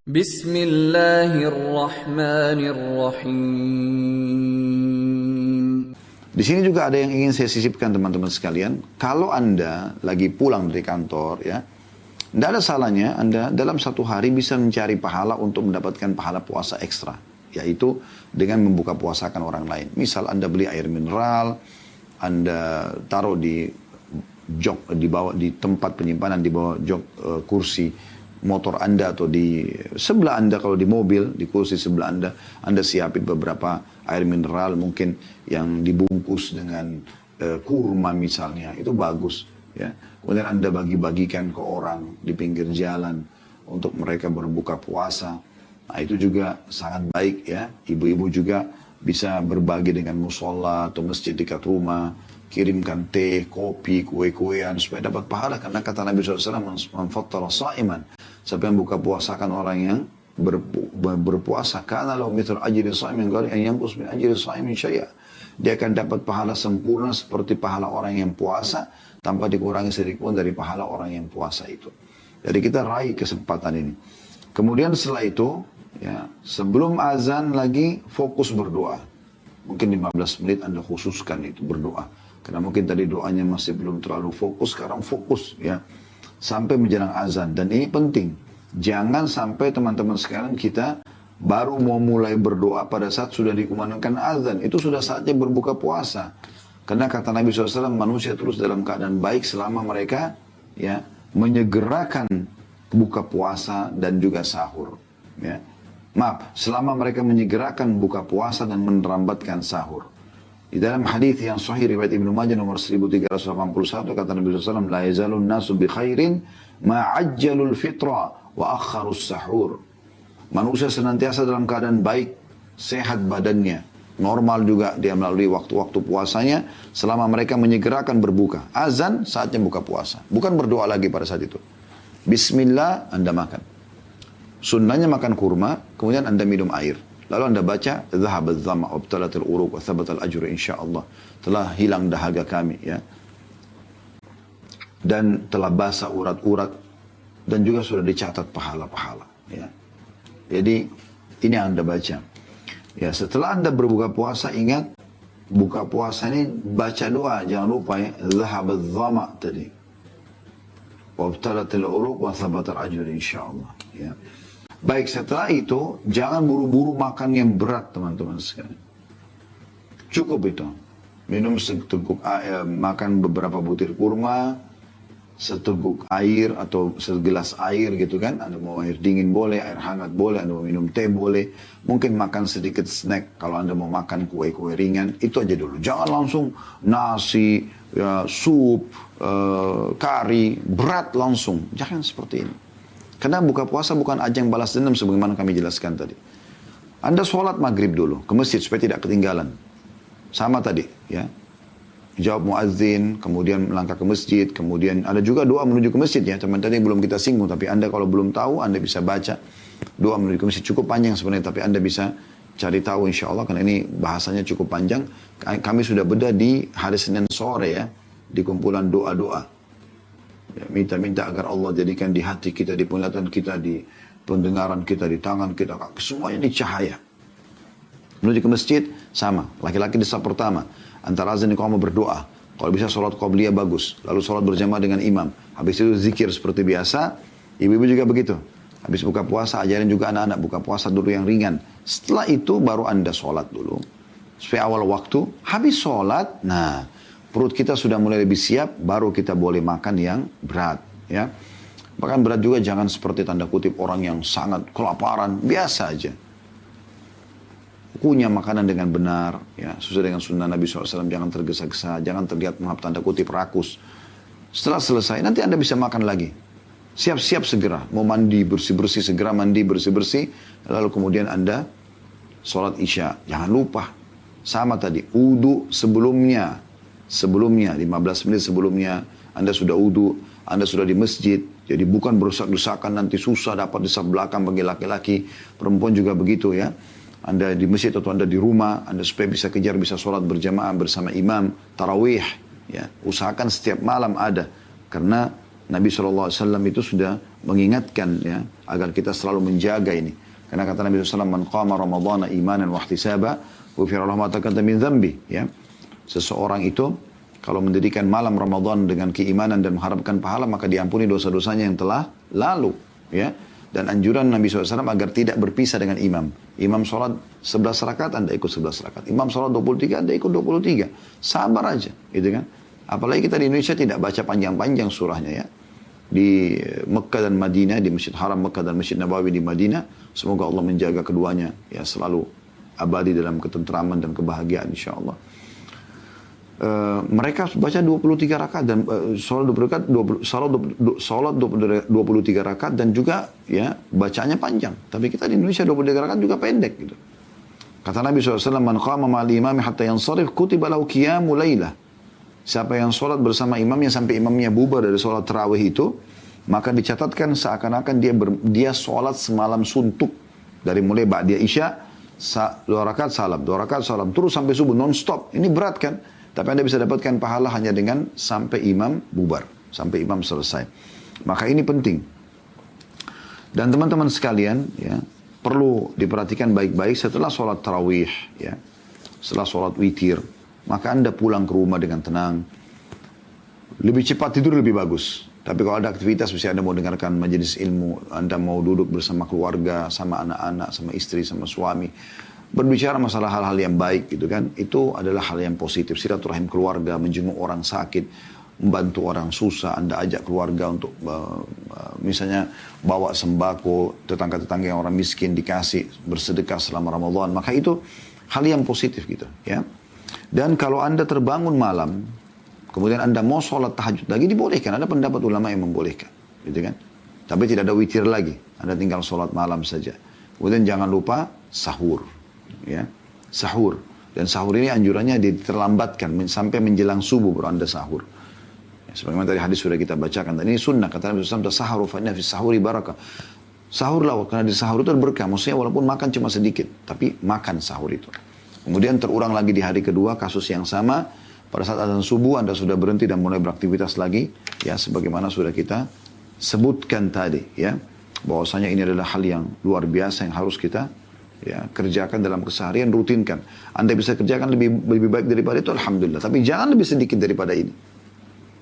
Bismillahirrahmanirrahim. Di sini juga ada yang ingin saya sisipkan teman-teman sekalian. Kalau Anda lagi pulang dari kantor ya, tidak ada salahnya Anda dalam satu hari bisa mencari pahala untuk mendapatkan pahala puasa ekstra. Yaitu dengan membuka puasakan orang lain. Misal Anda beli air mineral, Anda taruh di jok, di bawah, di tempat penyimpanan, di bawah jok kursi motor Anda atau di sebelah Anda kalau di mobil, di kursi sebelah Anda siapin beberapa air mineral mungkin yang dibungkus dengan kurma misalnya, itu bagus ya. Kemudian Anda bagi-bagikan ke orang di pinggir jalan untuk mereka berbuka puasa. Nah itu juga sangat baik ya. Ibu-ibu juga bisa berbagi dengan musola atau masjid dekat rumah, kirimkan teh, kopi, kue-kuean supaya dapat pahala. Karena kata Nabi SAW, "Man fattara sha'iman", siapa yang buka puasakan orang yang berpuasa, karena lahu mithlu ajri sha'imin ghairi an yanqus min ajri sha'imin syai'a. Dia akan dapat pahala sempurna seperti pahala orang yang puasa tanpa dikurangi sedikit pun dari pahala orang yang puasa itu. Jadi kita raih kesempatan ini. Kemudian setelah itu, ya, sebelum azan lagi fokus berdoa. Mungkin 15 menit Anda khususkan itu berdoa. Karena mungkin tadi doanya masih belum terlalu fokus, sekarang fokus ya. Sampai menjelang azan. Dan ini penting. Jangan sampai teman-teman sekalian kita baru mau mulai berdoa pada saat sudah dikumandangkan azan. Itu sudah saatnya berbuka puasa. Karena kata Nabi SAW, manusia terus dalam keadaan baik selama mereka ya menyegerakan buka puasa dan juga sahur. Ya. Maaf, selama mereka menyegerakan buka puasa dan menerambatkan sahur. Di dalam hadis yang sahih riwayat Ibnu Majah nomor 1381 kata Nabi SAW, la yazalun nasu bi khairin ma ajjalul fitra wa akharus sahur. Manusia senantiasa dalam keadaan baik, sehat badannya, normal juga dia melalui waktu-waktu puasanya selama mereka menyegerakan berbuka. Azan saatnya buka puasa, bukan berdoa lagi pada saat itu. Bismillah Anda makan. Sunnahnya makan kurma, kemudian Anda minum air. Lalu Anda baca, "Dhahabat dhama' wabtalatil uruq wa thabatal ajru insyaallah." Telah hilang dahaga kami ya. Dan telah basah urat-urat dan juga sudah dicatat pahala-pahala ya. Jadi ini yang Anda baca. Ya, setelah Anda berbuka puasa ingat buka puasa ini baca doa, jangan lupa ya, "Dhahabat dhama' tadi. Wabtalatil uruq wa thabatal ajru insyaallah." Ya. Baik, setelah itu, jangan buru-buru makan yang berat, teman-teman sekalian. Cukup itu. Minum seteguk air, makan beberapa butir kurma, seteguk air atau segelas air gitu kan. Anda mau air dingin boleh, air hangat boleh, Anda mau minum teh boleh. Mungkin makan sedikit snack kalau Anda mau makan kue-kue ringan. Itu aja dulu. Jangan langsung nasi, ya, sup, kari, berat langsung. Jangan seperti ini. Karena buka puasa bukan ajang balas dendam sebagaimana kami jelaskan tadi. Anda sholat maghrib dulu ke masjid supaya tidak ketinggalan. Sama tadi ya. Jawab muadzin, kemudian melangkah ke masjid, kemudian ada juga doa menuju ke masjid ya. Teman tadi belum kita singgung, tapi Anda kalau belum tahu Anda bisa baca doa menuju ke masjid. Cukup panjang sebenarnya, tapi Anda bisa cari tahu insya Allah karena ini bahasanya cukup panjang. Kami sudah bedah di hari Senin sore ya, di kumpulan doa-doa. Ya, minta-minta agar Allah jadikan di hati kita, di penglihatan kita, di pendengaran kita, di tangan kita, semuanya ini cahaya. Menuju ke masjid, sama. Laki-laki di saf pertama. Antara azan dan iqamah berdoa. Kalau bisa sholat qabliyah bagus. Lalu sholat berjamaah dengan imam. Habis itu zikir seperti biasa. Ibu-ibu juga begitu. Habis buka puasa, ajarin juga anak-anak buka puasa dulu yang ringan. Setelah itu baru Anda sholat dulu. Supaya awal waktu, habis sholat, nah perut kita sudah mulai lebih siap, baru kita boleh makan yang berat. Ya. Bahkan berat juga jangan seperti tanda kutip orang yang sangat kelaparan, biasa aja. Kunyah makanan dengan benar, ya, sesuai dengan sunnah Nabi SAW, jangan tergesa-gesa, jangan terlihat maaf tanda kutip rakus. Setelah selesai, nanti Anda bisa makan lagi. Siap-siap segera, mau mandi bersih-bersih, segera mandi bersih-bersih, lalu kemudian Anda sholat isya. Jangan lupa, sama tadi, wudu sebelumnya, 15 menit sebelumnya, Anda sudah wudu, Anda sudah di masjid, jadi bukan berdesak-desakan nanti susah dapat desak belakang bagi laki-laki, perempuan juga begitu ya. Anda di masjid atau Anda di rumah, Anda supaya bisa kejar, bisa sholat berjamaah bersama imam, tarawih, ya. Usahakan setiap malam ada, karena Nabi SAW itu sudah mengingatkan ya, agar kita selalu menjaga ini. Karena kata Nabi SAW, man qama ramadhana imanan wa ihtisaba, ghufira lahu ma taqaddama min dhanbi. Ya. Seseorang itu kalau mendirikan malam Ramadan dengan keimanan dan mengharapkan pahala, maka diampuni dosa-dosanya yang telah lalu. Ya. Dan anjuran Nabi SAW agar tidak berpisah dengan imam. Imam sholat 11 rakaat, Anda ikut 11 rakaat. Imam sholat 23, Anda ikut 23. Sabar aja, gitu kan. Apalagi kita di Indonesia tidak baca panjang-panjang surahnya ya. Di Mekah dan Madinah, di Masjid Haram Mekah dan Masjid Nabawi di Madinah, semoga Allah menjaga keduanya ya selalu abadi dalam ketentraman dan kebahagiaan insyaAllah. Mereka baca 23 rakaat dan sholat 23 rakaat dan juga ya bacanya panjang. Tapi kita di Indonesia 23 rakaat juga pendek gitu. Kata Nabi SAW, man qama ma'al imami hatta yansarif kutiba lahu qiyamu lailah. Siapa yang sholat bersama imamnya sampai imamnya bubar dari sholat tarawih itu, maka dicatatkan seakan-akan dia sholat semalam suntuk. Dari mulai ba'da isya, 2 rakaat salam, 2 rakaat salam, terus sampai subuh non-stop. Ini berat kan? Tapi Anda bisa dapatkan pahala hanya dengan sampai imam bubar, sampai imam selesai. Maka ini penting. Dan teman-teman sekalian, ya, perlu diperhatikan baik-baik setelah sholat tarawih, ya, setelah sholat witir, maka Anda pulang ke rumah dengan tenang. Lebih cepat tidur lebih bagus. Tapi kalau ada aktivitas, misalnya Anda mau dengarkan majelis ilmu, Anda mau duduk bersama keluarga, sama anak-anak, sama istri, sama suami, berbicara masalah hal-hal yang baik gitu kan, itu adalah hal yang positif. Silaturahim keluarga, menjenguk orang sakit, membantu orang susah, Anda ajak keluarga untuk misalnya bawa sembako, tetangga-tetangga yang orang miskin dikasih, bersedekah selama Ramadan, maka itu hal yang positif gitu ya. Dan kalau Anda terbangun malam, kemudian Anda mau sholat tahajud lagi, dibolehkan. Ada pendapat ulama yang membolehkan gitu kan. Tapi tidak ada witir lagi, Anda tinggal sholat malam saja. Kemudian jangan lupa sahur. Ya, sahur. Dan sahur ini anjurannya diterlambatkan sampai menjelang subuh baru Anda sahur. Ya, sebagaimana tadi hadis sudah kita bacakan. Dan ini sunnah, kata Nabi SAW, sahur fa inna fi sahuri barakah. Sahurlah, karena di sahur itu berkah. Maksudnya walaupun makan cuma sedikit, tapi makan sahur itu. Kemudian terulang lagi di hari kedua kasus yang sama. Pada saat azan subuh Anda sudah berhenti dan mulai beraktivitas lagi. Ya, sebagaimana sudah kita sebutkan tadi. Ya, bahwasanya ini adalah hal yang luar biasa yang harus kita ya, kerjakan dalam keseharian, rutinkan. Anda bisa kerjakan lebih baik daripada itu, alhamdulillah. Tapi jangan lebih sedikit daripada ini.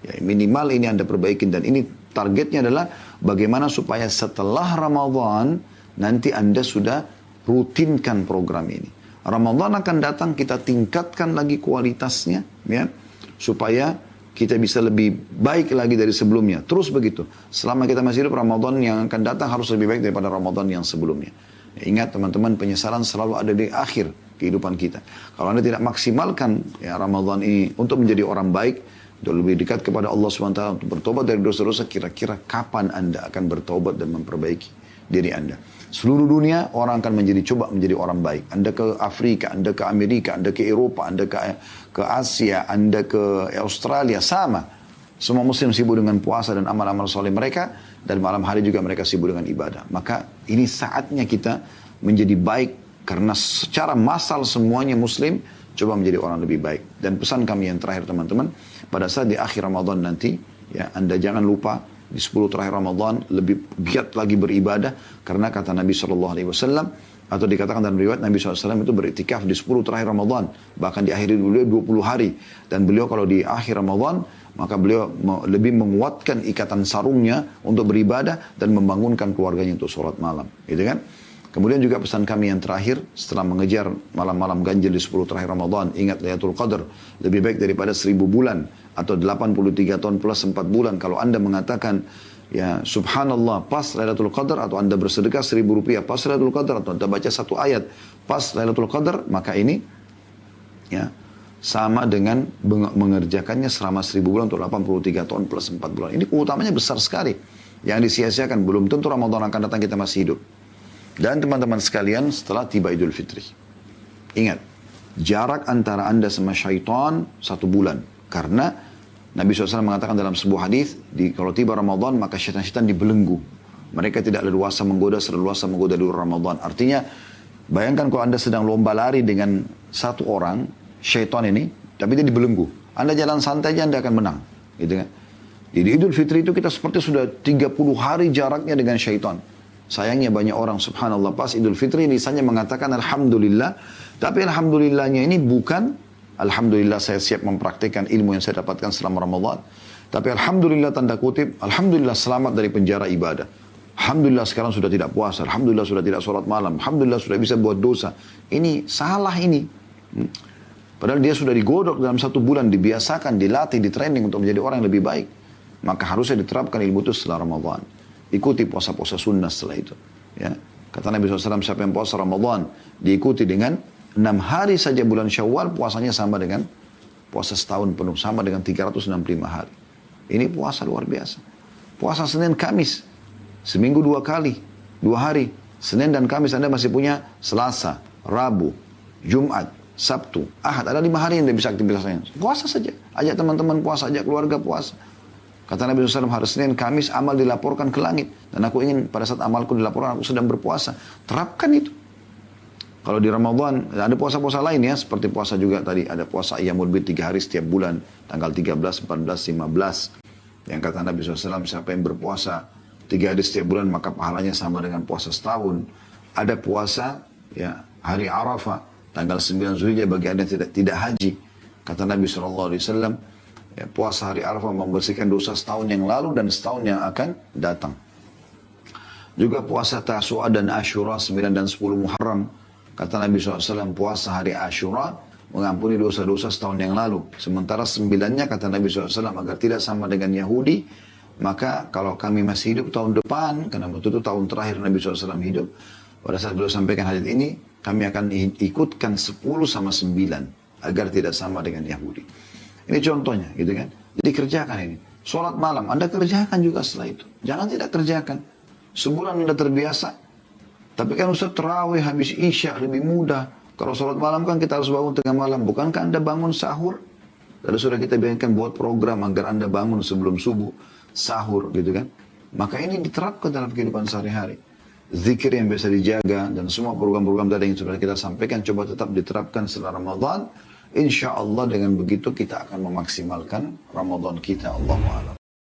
Ya, minimal ini Anda perbaikin. Dan ini targetnya adalah bagaimana supaya setelah Ramadan nanti Anda sudah rutinkan program ini. Ramadan akan datang, kita tingkatkan lagi kualitasnya, ya, supaya kita bisa lebih baik lagi dari sebelumnya. Terus begitu. Selama kita masih hidup, Ramadan yang akan datang harus lebih baik daripada Ramadan yang sebelumnya. Ingat teman-teman, penyesalan selalu ada di akhir kehidupan kita. Kalau Anda tidak maksimalkan ya, Ramadan ini untuk menjadi orang baik, untuk lebih dekat kepada Allah SWT, untuk bertobat dari dosa-dosa, kira-kira kapan Anda akan bertobat dan memperbaiki diri Anda? Seluruh dunia orang akan coba menjadi orang baik. Anda ke Afrika, Anda ke Amerika, Anda ke Eropa, Anda ke Asia, Anda ke Australia, sama. Semua muslim sibuk dengan puasa dan amal-amal soleh mereka. Dan malam hari juga mereka sibuk dengan ibadah. Maka ini saatnya kita menjadi baik. Karena secara massal semuanya muslim coba menjadi orang lebih baik. Dan pesan kami yang terakhir teman-teman. Pada saat di akhir Ramadan nanti. Ya, Anda jangan lupa di 10 terakhir Ramadan lebih giat lagi beribadah. Karena kata Nabi SAW. Atau dikatakan dalam riwayat Nabi SAW itu beriktikaf di 10 terakhir Ramadan. Bahkan di akhir beliau 20 hari. Dan beliau kalau di akhir Ramadan, maka beliau lebih menguatkan ikatan sarungnya untuk beribadah dan membangunkan keluarganya untuk sholat malam. Gitu kan? Kemudian juga pesan kami yang terakhir, setelah mengejar malam-malam ganjil di 10 terakhir Ramadan, ingat Lailatul Qadar, lebih baik daripada 1000 bulan, atau 83 tahun plus 4 bulan. Kalau Anda mengatakan, ya subhanallah pas Lailatul Qadar, atau Anda bersedekah 1000 rupiah pas Lailatul Qadar, atau Anda baca satu ayat pas Lailatul Qadar, maka ini ya sama dengan mengerjakannya selama 1000 bulan untuk 83 tahun plus 4 bulan. Ini keutamanya besar sekali. Yang disia-siakan, belum tentu Ramadan akan datang kita masih hidup. Dan teman-teman sekalian, setelah tiba Idul Fitri, ingat, jarak antara Anda sama syaitan 1 bulan. Karena Nabi SAW mengatakan dalam sebuah hadis, kalau tiba Ramadan maka syaitan-syaitan dibelenggu. Mereka tidak leluasa menggoda, seleluasa menggoda di Ramadan. Artinya, bayangkan kalau Anda sedang lomba lari dengan satu orang, syaitan ini, tapi dia dibelenggu. Anda jalan santai aja Anda akan menang. Gitu kan? Jadi Idul Fitri itu kita seperti sudah 30 hari jaraknya dengan syaitan. Sayangnya banyak orang subhanallah pas Idul Fitri lisannya mengatakan Alhamdulillah. Tapi Alhamdulillahnya ini bukan Alhamdulillah saya siap mempraktikkan ilmu yang saya dapatkan selama Ramadan. Tapi Alhamdulillah tanda kutip, Alhamdulillah selamat dari penjara ibadah. Alhamdulillah sekarang sudah tidak puasa. Alhamdulillah sudah tidak sholat malam. Alhamdulillah sudah bisa buat dosa. Ini salah ini. Padahal dia sudah digodok dalam 1 bulan, dibiasakan, dilatih, ditraining untuk menjadi orang yang lebih baik. Maka harusnya diterapkan ilmu itu setelah Ramadan. Ikuti puasa-puasa sunnah setelah itu. Ya. Kata Nabi SAW, siapa yang puasa Ramadan, diikuti dengan 6 hari saja bulan Syawal, puasanya sama dengan puasa setahun penuh, sama dengan 365 hari. Ini puasa luar biasa. Puasa Senin Kamis, seminggu 2 kali, 2 hari. Senin dan Kamis Anda masih punya Selasa, Rabu, Jumat, Sabtu, Ahad. Ada 5 hari yang Anda bisa aktivitasnya. Puasa saja. Ajak teman-teman puasa, ajak keluarga puasa. Kata Nabi SAW, hari Senin, Kamis, amal dilaporkan ke langit. Dan aku ingin pada saat amalku dilaporkan, aku sedang berpuasa. Terapkan itu. Kalau di Ramadan, ada puasa-puasa lain ya. Seperti puasa juga tadi. Ada puasa Ayyamul Bid 3 hari setiap bulan. Tanggal 13, 14, 15. Yang kata Nabi SAW, siapa yang berpuasa 3 hari setiap bulan, maka pahalanya sama dengan puasa setahun. Ada puasa ya hari Arafah. Tanggal 9 Zulhijjah bagi Anda yang tidak haji. Kata Nabi SAW, ya, puasa hari Arafah membersihkan dosa setahun yang lalu dan setahun yang akan datang. Juga puasa Tasu'a dan Ashura 9 dan 10 Muharram. Kata Nabi SAW, puasa hari Ashura mengampuni dosa-dosa setahun yang lalu. Sementara 9-nya kata Nabi SAW, agar tidak sama dengan Yahudi, maka kalau kami masih hidup tahun depan, karena waktu itu tahun terakhir Nabi SAW hidup, pada saat beliau sampaikan hadits ini, kami akan ikutkan 10 sama 9, agar tidak sama dengan Yahudi. Ini contohnya, gitu kan. Jadi kerjakan ini. Sholat malam, Anda kerjakan juga setelah itu. Jangan tidak kerjakan. Sebulan Anda terbiasa. Tapi kan Ustaz terawih habis Isya lebih mudah. Kalau sholat malam kan kita harus bangun tengah malam. Bukankah Anda bangun sahur? Lalu sudah kita biarkan buat program agar Anda bangun sebelum subuh. Sahur gitu kan. Maka ini diterapkan dalam kehidupan sehari-hari. Zikir yang biasa dijaga dan semua program-program tadi yang sudah kita sampaikan coba tetap diterapkan setelah Ramadan. Insya Allah dengan begitu kita akan memaksimalkan Ramadan kita. Allahu a'lam.